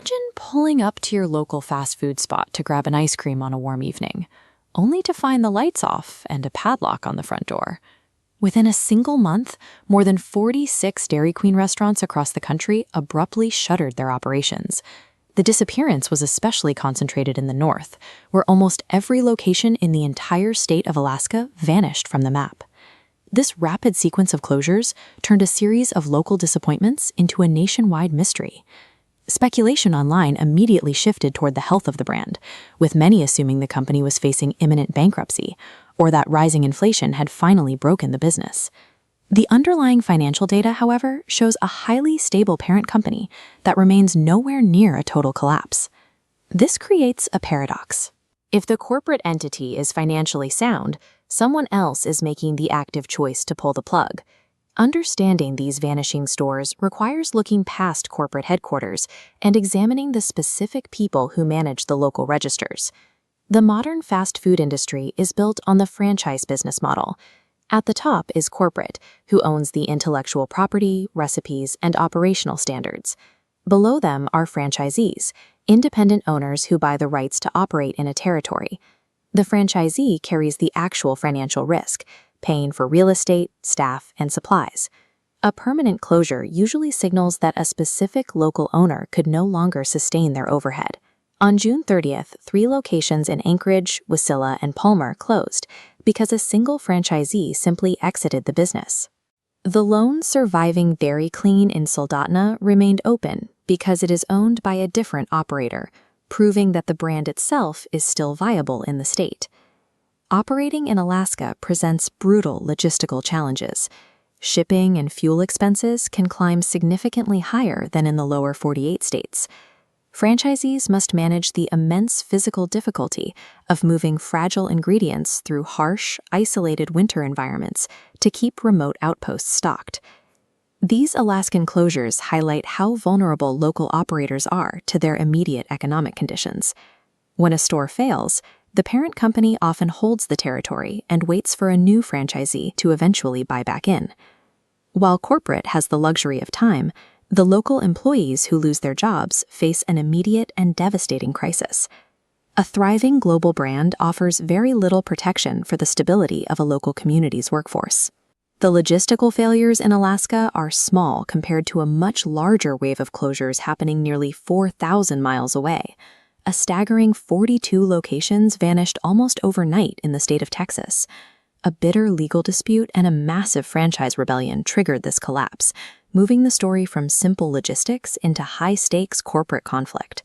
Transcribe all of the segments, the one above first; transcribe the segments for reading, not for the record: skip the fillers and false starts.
Imagine pulling up to your local fast food spot to grab an ice cream on a warm evening, only to find the lights off and a padlock on the front door. Within a single month, more than 46 Dairy Queen restaurants across the country abruptly shuttered their operations. The disappearance was especially concentrated in the north, where almost every location in the entire state of Alaska vanished from the map. This rapid sequence of closures turned a series of local disappointments into a nationwide mystery. Speculation online immediately shifted toward the health of the brand, with many assuming the company was facing imminent bankruptcy, or that rising inflation had finally broken the business. The underlying financial data, however, shows a highly stable parent company that remains nowhere near a total collapse. This creates a paradox. If the corporate entity is financially sound, someone else is making the active choice to pull the plug. Understanding these vanishing stores requires looking past corporate headquarters and examining the specific people who manage the local registers. The modern fast food industry is built on the franchise business model. At the top is corporate, who owns the intellectual property, recipes, and operational standards. Below them are franchisees, independent owners who buy the rights to operate in a territory. The franchisee carries the actual financial risk, paying for real estate, staff, and supplies. A permanent closure usually signals that a specific local owner could no longer sustain their overhead. On June 30th, 3 locations in Anchorage, Wasilla, and Palmer closed because a single franchisee simply exited the business. The lone surviving Dairy Queen in Soldotna remained open because it is owned by a different operator, proving that the brand itself is still viable in the state. Operating in Alaska presents brutal logistical challenges. Shipping and fuel expenses can climb significantly higher than in the lower 48 states. Franchisees must manage the immense physical difficulty of moving fragile ingredients through harsh, isolated winter environments to keep remote outposts stocked. These Alaskan closures highlight how vulnerable local operators are to their immediate economic conditions. When a store fails, the parent company often holds the territory and waits for a new franchisee to eventually buy back in. While corporate has the luxury of time, the local employees who lose their jobs face an immediate and devastating crisis. A thriving global brand offers very little protection for the stability of a local community's workforce. The logistical failures in Alaska are small compared to a much larger wave of closures happening nearly 4,000 miles away. A staggering 42 locations vanished almost overnight in the state of Texas. A bitter legal dispute and a massive franchise rebellion triggered this collapse, moving the story from simple logistics into high-stakes corporate conflict.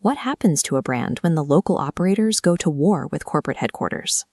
What happens to a brand when the local operators go to war with corporate headquarters?